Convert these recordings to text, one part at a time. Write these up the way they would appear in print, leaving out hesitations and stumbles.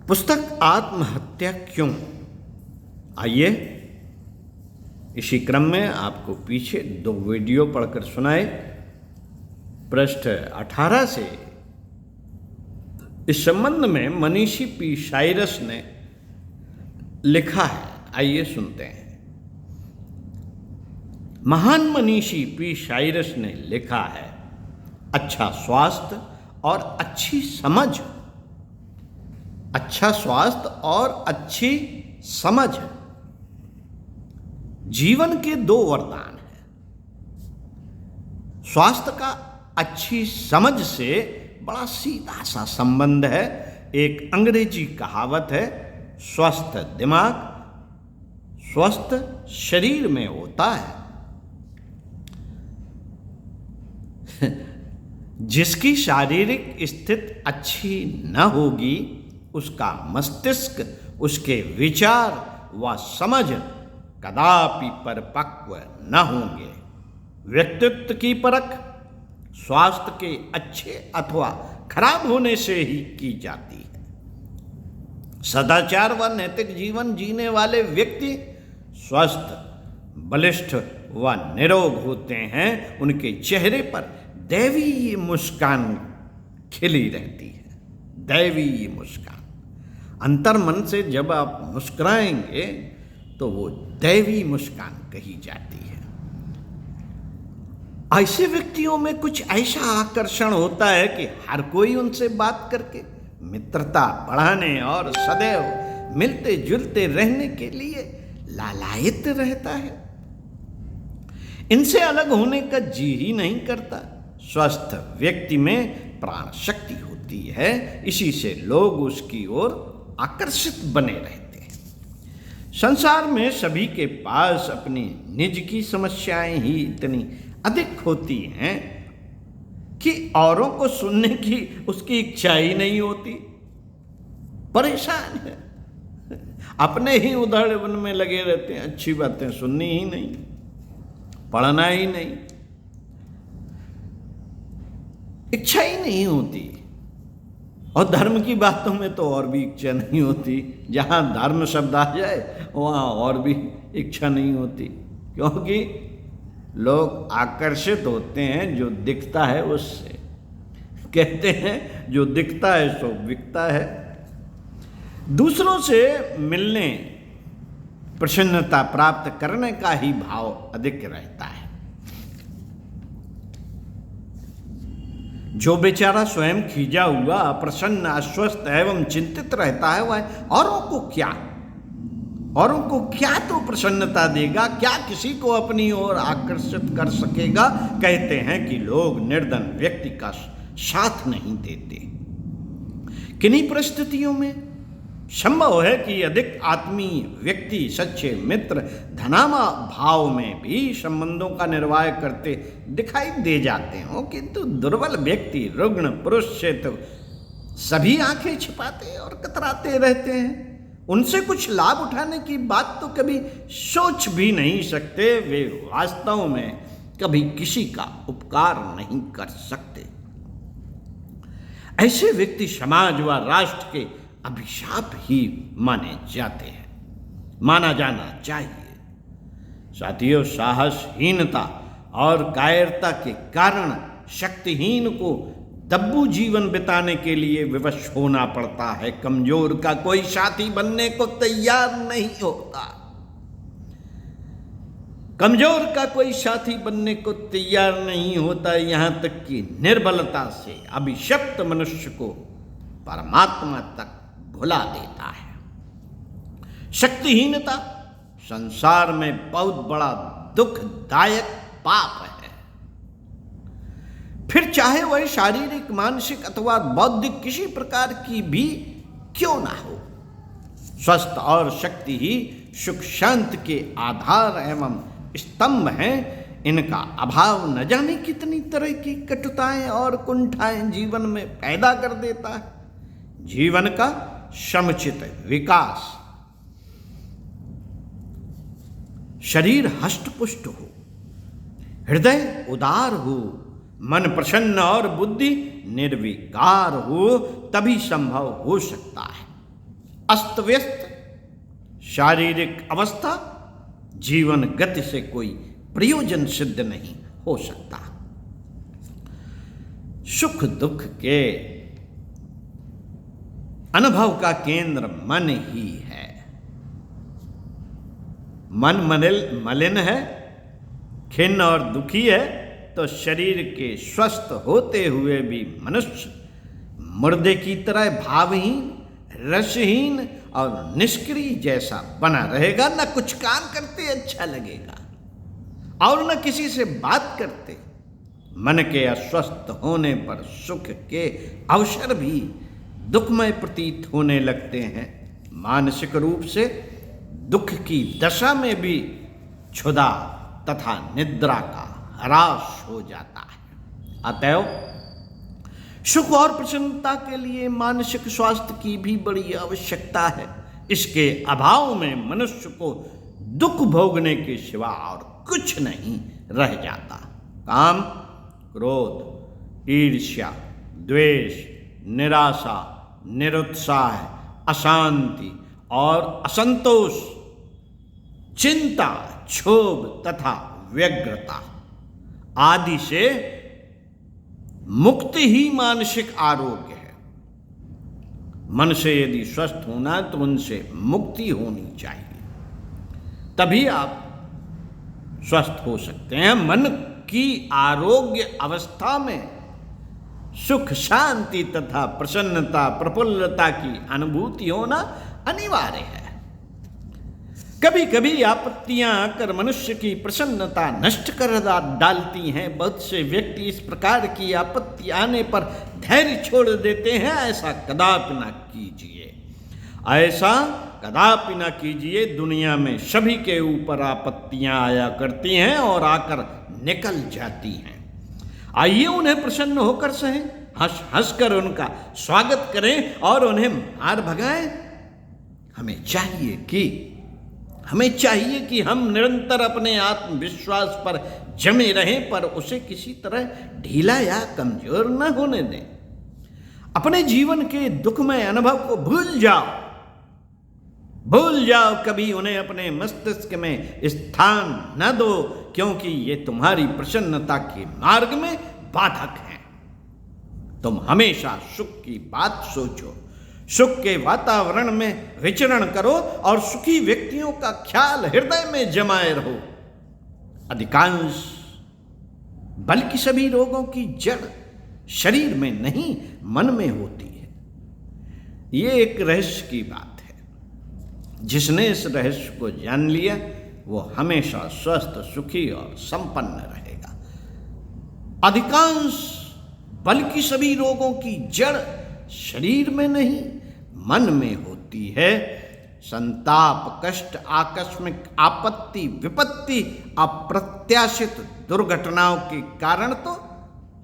पुस्तक आत्महत्या क्यों? आइए इसी क्रम में आपको पीछे 2 वीडियो पढ़कर सुनाए। पृष्ठ 18 से इस संबंध में मनीषी पी साइरस ने लिखा है। आइए सुनते हैं। महान मनीषी पी साइरस ने लिखा है, अच्छा स्वास्थ्य और अच्छी समझ। अच्छा स्वास्थ्य और अच्छी समझ जीवन के 2 वरदान हैं। स्वास्थ्य का अच्छी समझ से बड़ा सीधा सा संबंध है। एक अंग्रेजी कहावत है, स्वस्थ दिमाग स्वस्थ शरीर में होता है। जिसकी शारीरिक स्थिति अच्छी न होगी, उसका मस्तिष्क, उसके विचार व समझ कदापि परिपक्व न होंगे। व्यक्तित्व की परख स्वास्थ्य के अच्छे अथवा खराब होने से ही की जाती है। सदाचार व नैतिक जीवन जीने वाले व्यक्ति स्वस्थ, बलिष्ठ व निरोग होते हैं। उनके चेहरे पर दैवीय मुस्कान खिली रहती है। दैवीय मुस्कान अंतर्मन से जब आप मुस्कुराएंगे तो वो दैवी मुस्कान कही जाती है। ऐसे व्यक्तियों में कुछ ऐसा आकर्षण होता है कि हर कोई उनसे बात करके मित्रता बढ़ाने और सदैव मिलते जुलते रहने के लिए लालायित रहता है। इनसे अलग होने का जी ही नहीं करता। स्वस्थ व्यक्ति में प्राण शक्ति होती है, इसी से लोग उसकी ओर आकर्षित बने रहते हैं। संसार में सभी के पास अपनी निज की समस्याएं ही इतनी अधिक होती हैं कि औरों को सुनने की उसकी इच्छा ही नहीं होती। परेशान है, अपने ही उधड़न में लगे रहते हैं। अच्छी बातें सुननी ही नहीं, पढ़ना ही नहीं, इच्छा ही नहीं होती। और धर्म की बातों में तो और भी इच्छा नहीं होती। जहाँ धर्म शब्द आ जाए वहाँ और भी इच्छा नहीं होती, क्योंकि लोग आकर्षित होते हैं जो दिखता है उससे। कहते हैं जो दिखता है सो बिकता है। दूसरों से मिलने, प्रसन्नता प्राप्त करने का ही भाव अधिक रहता है। जो बेचारा स्वयं खींचा हुआ, प्रसन्न, अस्वस्थ एवं चिंतित रहता है, वह औरों को क्या तो प्रसन्नता देगा, क्या किसी को अपनी ओर आकर्षित कर सकेगा। कहते हैं कि लोग निर्धन व्यक्ति का साथ नहीं देते। किन्हीं परिस्थितियों में संभव है कि अधिक आत्मीय व्यक्ति, सच्चे मित्र धनामा भाव में भी संबंधों का निर्वाह करते दिखाई दे जाते हो, किंतु दुर्बल व्यक्ति, रुग्ण पुरुष से तो सभी आंखें छिपाते और कतराते रहते हैं। उनसे कुछ लाभ उठाने की बात तो कभी सोच भी नहीं सकते। वे वास्तव में कभी किसी का उपकार नहीं कर सकते। ऐसे व्यक्ति समाज व राष्ट्र के अभिशाप ही माना जाना चाहिए। साथियों, साहसहीनता और कायरता के कारण शक्तिहीन को दब्बू जीवन बिताने के लिए विवश होना पड़ता है। कमजोर का कोई साथी बनने को तैयार नहीं होता। कमजोर का कोई साथी बनने को तैयार नहीं होता। यहां तक कि निर्बलता से अभिशप्त मनुष्य को परमात्मा तक भुला देता है। शक्तिहीनता संसार में बहुत बड़ा दुखदायक पाप है। फिर चाहे वह शारीरिक, मानसिक अथवा बौद्धिक किसी प्रकार की भी क्यों ना हो। स्वस्थ और शक्ति ही सुख शांति के आधार एवं स्तंभ हैं। इनका अभाव न जाने कितनी तरह की कटुताएं और कुंठाएं जीवन में पैदा कर देता है। जीवन का समुचित विकास, शरीर हष्टपुष्ट हो, हृदय उदार हो, मन प्रसन्न और बुद्धि निर्विकार हो, तभी संभव हो सकता है। अस्त व्यस्त शारीरिक अवस्था जीवन गति से कोई प्रयोजन सिद्ध नहीं हो सकता। सुख दुख के अनुभव का केंद्र मन ही है। मन मलिन है, खिन्न और दुखी है तो शरीर के स्वस्थ होते हुए भी मनुष्य मुर्दे की तरह भावहीन, रसहीन और निष्क्रिय जैसा बना रहेगा। न कुछ काम करते अच्छा लगेगा और न किसी से बात करते। मन के अस्वस्थ होने पर सुख के अवसर भी दुखमय प्रतीत होने लगते हैं। मानसिक रूप से दुख की दशा में भी क्षुधा तथा निद्रा का ह्रास हो जाता है। अतएव सुख और प्रसन्नता के लिए मानसिक स्वास्थ्य की भी बड़ी आवश्यकता है। इसके अभाव में मनुष्य को दुख भोगने के सिवा और कुछ नहीं रह जाता। काम, क्रोध, ईर्ष्या, द्वेष, निराशा, निरुत्साह, अशांति और असंतोष, चिंता, क्षोभ तथा व्यग्रता आदि से मुक्ति ही मानसिक आरोग्य है। मन से यदि स्वस्थ होना तो उनसे मुक्ति होनी चाहिए, तभी आप स्वस्थ हो सकते हैं। मन की आरोग्य अवस्था में सुख, शांति तथा प्रसन्नता, प्रफुल्लता की अनुभूति होना अनिवार्य है। कभी कभी आपत्तियां आकर मनुष्य की प्रसन्नता नष्ट कर डालती हैं। बहुत से व्यक्ति इस प्रकार की आपत्ति आने पर धैर्य छोड़ देते हैं। ऐसा कदापि न कीजिए, ऐसा कदापि न कीजिए। दुनिया में सभी के ऊपर आपत्तियां आया करती हैं और आकर निकल जाती हैं। आइए उन्हें प्रसन्न होकर सहें, हंस हंस कर उनका स्वागत करें और उन्हें मार भगाएं। हमें चाहिए कि हम निरंतर अपने आत्मविश्वास पर जमे रहें, पर उसे किसी तरह ढीला या कमजोर न होने दें। अपने जीवन के दुखमय अनुभव को भूल जाओ, कभी उन्हें अपने मस्तिष्क में स्थान न दो, क्योंकि ये तुम्हारी प्रसन्नता के मार्ग में बाधक हैं। तुम हमेशा सुख की बात सोचो, सुख के वातावरण में विचरण करो और सुखी व्यक्तियों का ख्याल हृदय में जमाए रहो। अधिकांश बल्कि सभी रोगों की जड़ शरीर में नहीं, मन में होती है। ये एक रहस्य की बात है। जिसने इस रहस्य को जान लिया वो हमेशा स्वस्थ, सुखी और संपन्न रहेगा। अधिकांश बल्कि सभी रोगों की जड़ शरीर में नहीं, मन में होती है। संताप, कष्ट, आकस्मिक आपत्ति, विपत्ति, अप्रत्याशित दुर्घटनाओं के कारण तो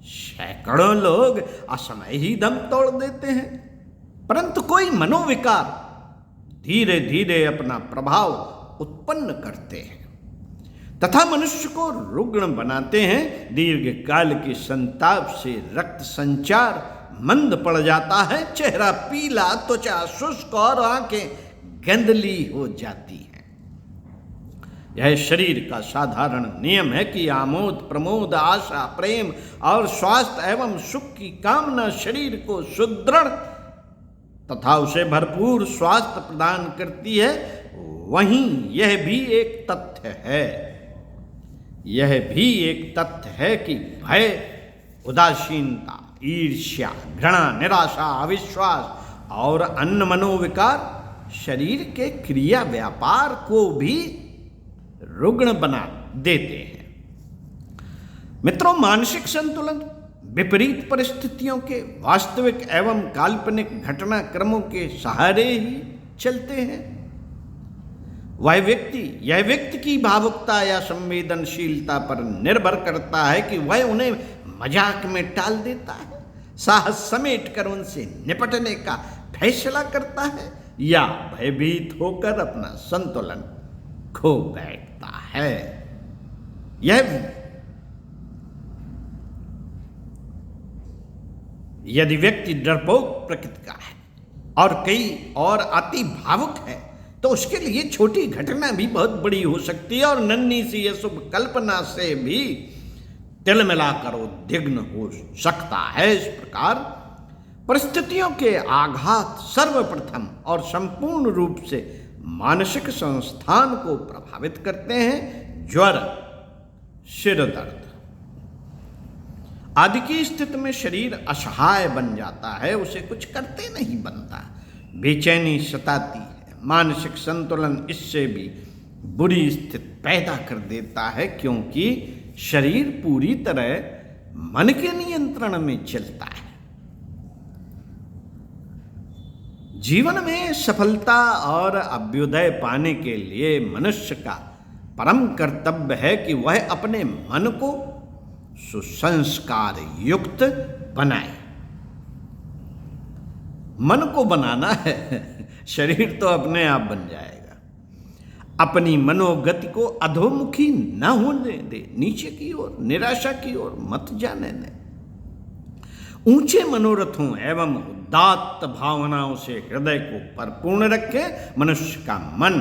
सैकड़ों लोग असमय ही दम तोड़ देते हैं। परंतु कोई मनोविकार धीरे धीरे अपना प्रभाव उत्पन्न करते हैं तथा मनुष्य को रुग्ण बनाते हैं। दीर्घ काल के संताप से रक्त संचार मंद पड़ जाता है, चेहरा पीला, त्वचा शुष्क और आंखें गंदली हो जाती हैं। यह शरीर का साधारण नियम है कि आमोद, प्रमोद, आशा, प्रेम और स्वास्थ्य एवं सुख की कामना शरीर को सुदृढ़ तथा उसे भरपूर स्वास्थ्य प्रदान करती है। वहीं यह भी एक तथ्य है कि भय, उदासीनता, ईर्ष्या, घृणा, निराशा, अविश्वास और अन्य मनोविकार शरीर के क्रिया व्यापार को भी रुग्ण बना देते हैं। मित्रों, मानसिक संतुलन विपरीत परिस्थितियों के वास्तविक एवं काल्पनिक घटनाक्रमों के सहारे ही चलते हैं। यह व्यक्ति की भावुकता या संवेदनशीलता पर निर्भर करता है कि वह उन्हें मजाक में टाल देता है, साहस समेट कर उनसे निपटने का फैसला करता है, या भयभीत होकर अपना संतुलन खो बैठता है। यदि व्यक्ति डरपोक प्रकृति का है और कई और अति भावुक है तो उसके लिए छोटी घटना भी बहुत बड़ी हो सकती है और नन्ही सी अशुभ कल्पना से भी तिलमिलाकर उद्विग्न हो सकता है। इस प्रकार परिस्थितियों के आघात सर्वप्रथम और संपूर्ण रूप से मानसिक संस्थान को प्रभावित करते हैं। ज्वर, सिर दर्द आदि की स्थिति में शरीर असहाय बन जाता है, उसे कुछ करते नहीं बनता, बेचैनी सताती है। मानसिक संतुलन इससे भी बुरी स्थिति पैदा कर देता है क्योंकि शरीर पूरी तरह मन के नियंत्रण में चलता है। जीवन में सफलता और अभ्युदय पाने के लिए मनुष्य का परम कर्तव्य है कि वह अपने मन को सुसंस्कार युक्त बनाए। मन को बनाना है, शरीर तो अपने आप बन जाएगा। अपनी मनोगति को अधोमुखी न होने दे, नीचे की ओर, निराशा की ओर मत जाने दे। ऊंचे मनोरथों एवं उदात्त भावनाओं से हृदय को परिपूर्ण रखे। मनुष्य का मन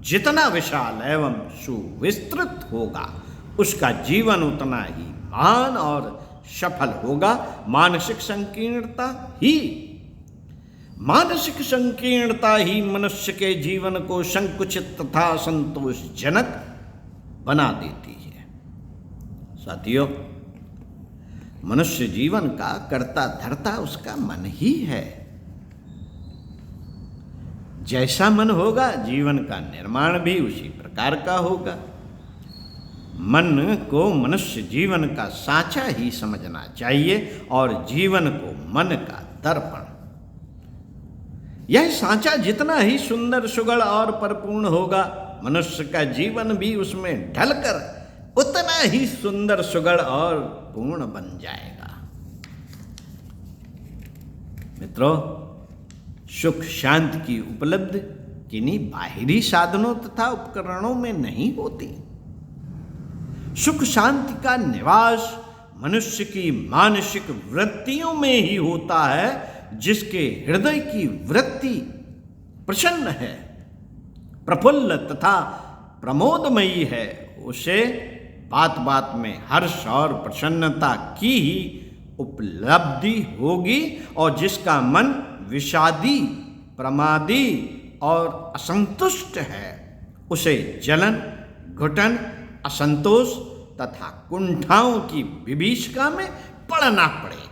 जितना विशाल एवं सुविस्तृत होगा उसका जीवन उतना ही महान और सफल होगा। मानसिक संकीर्णता ही मनुष्य के जीवन को संकुचित तथा संतोषजनक बना देती है। साथियों, मनुष्य जीवन का कर्ता धर्ता उसका मन ही है। जैसा मन होगा जीवन का निर्माण भी उसी प्रकार का होगा। मन को मनुष्य जीवन का साँचा ही समझना चाहिए और जीवन को मन का दर्पण। यह साँचा जितना ही सुंदर, सुगढ़ और परिपूर्ण होगा, मनुष्य का जीवन भी उसमें ढलकर उतना ही सुंदर, सुगढ़ और पूर्ण बन जाएगा। मित्रों, सुख शांति की उपलब्धि किन्हीं बाहरी साधनों तथा उपकरणों में नहीं होती। सुख शांति का निवास मनुष्य की मानसिक वृत्तियों में ही होता है। जिसके हृदय की वृत्ति प्रसन्न है, प्रफुल्ल तथा प्रमोदमयी है, उसे बात बात में हर्ष और प्रसन्नता की ही उपलब्धि होगी। और जिसका मन विषादी, प्रमादी और असंतुष्ट है, उसे जलन, घुटन, असंतोष तथा कुंठाओं की विभीषिका में पड़ना पड़ेगा।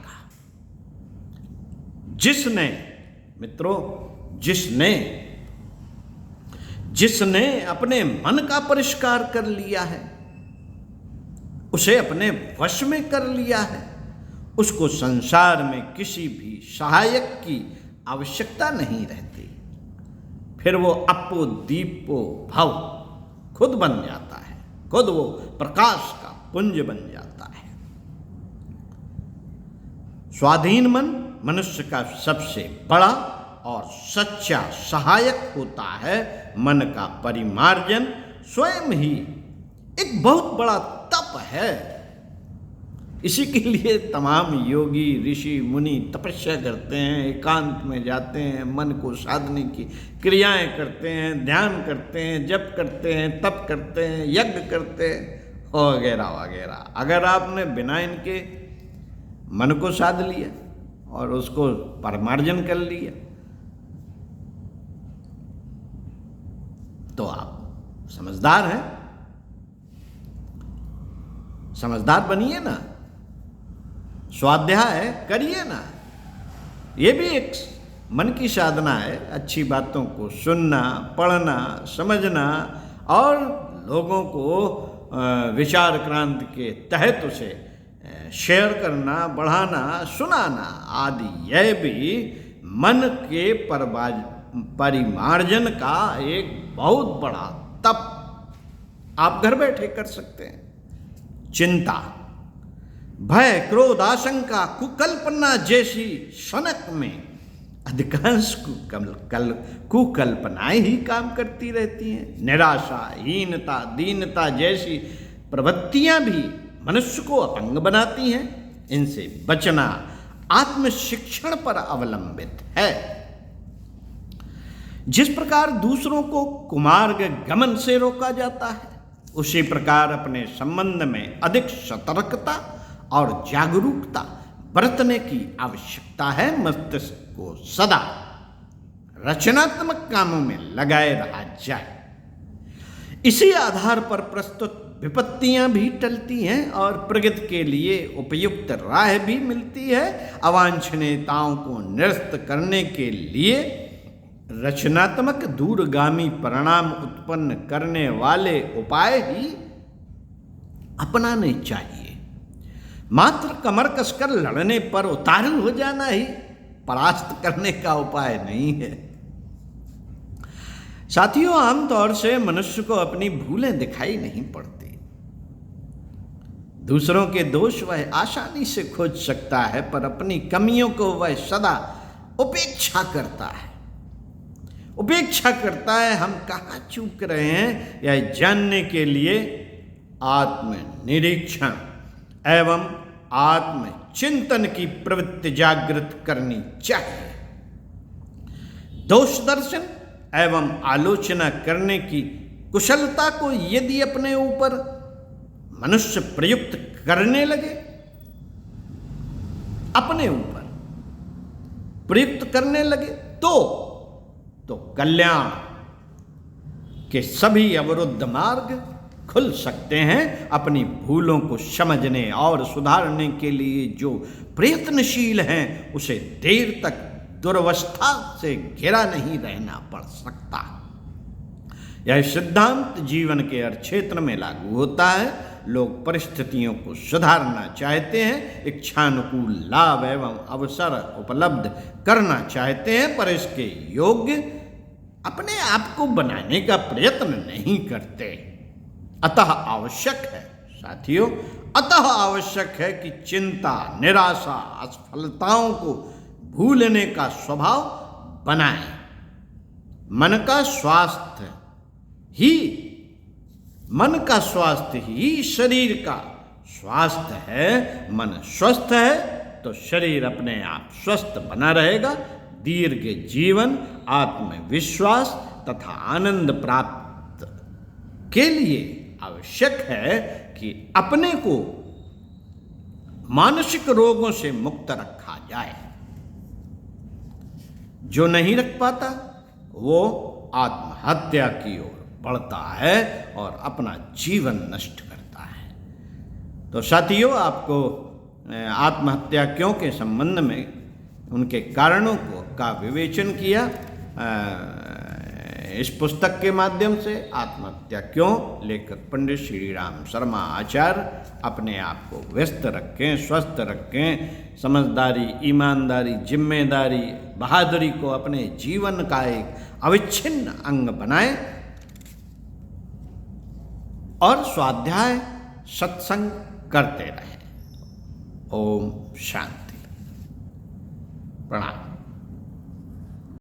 जिसने अपने मन का परिष्कार कर लिया है, उसे अपने वश में कर लिया है, उसको संसार में किसी भी सहायक की आवश्यकता नहीं रहती। फिर वो अपो दीपो भव खुद बन जाता है, खुद वो प्रकाश का पुंज बन जाता है। स्वाधीन मन मनुष्य का सबसे बड़ा और सच्चा सहायक होता है। मन का परिमार्जन स्वयं ही एक बहुत बड़ा तप है। इसी के लिए तमाम योगी, ऋषि, मुनि तपस्या करते हैं, एकांत में जाते हैं, मन को साधने की क्रियाएं करते हैं, ध्यान करते हैं, जप करते हैं, तप करते हैं, यज्ञ करते हैं वगैरह वगैरह। अगर आपने बिना इनके मन को साध लिया और उसको परिमार्जन कर लिया तो आप समझदार हैं। समझदार बनिए ना, स्वाध्याय करिए ना। ये भी एक मन की साधना है। अच्छी बातों को सुनना, पढ़ना, समझना और लोगों को विचार क्रांति के तहत उसे शेयर करना, बढ़ाना, सुनाना आदि, यह भी मन के परिमार्जन का एक बहुत बड़ा तप आप घर बैठे कर सकते हैं। चिंता, भय, क्रोध, आशंका, कुकल्पना जैसी सनक में अधिकांश कुकल्पनाएं ही काम करती रहती हैं। निराशा, हीनता, दीनता जैसी प्रवृत्तियां भी मनुष्य को अपंग बनाती हैं। इनसे बचना आत्मशिक्षण पर अवलंबित है। जिस प्रकार दूसरों को कुमार्ग गमन से रोका जाता है, उसी प्रकार अपने संबंध में अधिक सतर्कता और जागरूकता बरतने की आवश्यकता है। मस्तिष्क को सदा रचनात्मक कामों में लगाए रहा जाए। इसी आधार पर प्रस्तुत विपत्तियां भी टलती हैं और प्रगति के लिए उपयुक्त राह भी मिलती है। अवांछनीयताओं को निरस्त करने के लिए रचनात्मक दूरगामी परिणाम उत्पन्न करने वाले उपाय ही अपनाने चाहिए। मात्र कमर कसकर लड़ने पर उतारू हो जाना ही परास्त करने का उपाय नहीं है। साथियों, आमतौर से मनुष्य को अपनी भूलें दिखाई नहीं पड़ती। दूसरों के दोष वह आसानी से खोज सकता है, पर अपनी कमियों को वह सदा उपेक्षा करता है। उपेक्षा करता है हम कहाँ चूक रहे हैं, यह जानने के लिए आत्मनिरीक्षण एवं आत्मचिंतन की प्रवृत्ति जागृत करनी चाहिए। दोष दर्शन एवं आलोचना करने की कुशलता को यदि अपने ऊपर मनुष्य प्रयुक्त करने लगे, अपने ऊपर प्रयुक्त करने लगे तो कल्याण के सभी अवरुद्ध मार्ग खुल सकते हैं। अपनी भूलों को समझने और सुधारने के लिए जो प्रयत्नशील हैं, उसे देर तक दुर्वस्था से घिरा नहीं रहना पड़ सकता। यह सिद्धांत जीवन के हर क्षेत्र में लागू होता है। लोग परिस्थितियों को सुधारना चाहते हैं, इच्छानुकूल लाभ एवं अवसर उपलब्ध करना चाहते हैं, पर इसके योग्य अपने आप को बनाने का प्रयत्न नहीं करते। अतः आवश्यक है साथियों, अतः आवश्यक है कि चिंता, निराशा, असफलताओं को भूलने का स्वभाव बनाएं। मन का स्वास्थ्य ही शरीर का स्वास्थ्य है। मन स्वस्थ है तो शरीर अपने आप स्वस्थ बना रहेगा। दीर्घ जीवन, आत्मविश्वास तथा आनंद प्राप्त के लिए आवश्यक है कि अपने को मानसिक रोगों से मुक्त रखा जाए। जो नहीं रख पाता वो आत्महत्या की ओर बढ़ता है और अपना जीवन नष्ट करता है। तो साथियों, आपको आत्महत्या क्यों के संबंध में उनके कारणों का विवेचन किया इस पुस्तक के माध्यम से। आत्महत्या क्यों, लेखक पंडित श्री राम शर्मा आचार्य। अपने आप को व्यस्त रखें, स्वस्थ रखें, समझदारी, ईमानदारी, जिम्मेदारी, बहादुरी को अपने जीवन का एक अविच्छिन्न अंग बनाएं और स्वाध्याय सत्संग करते रहें। ओम शांति। प्रणाम।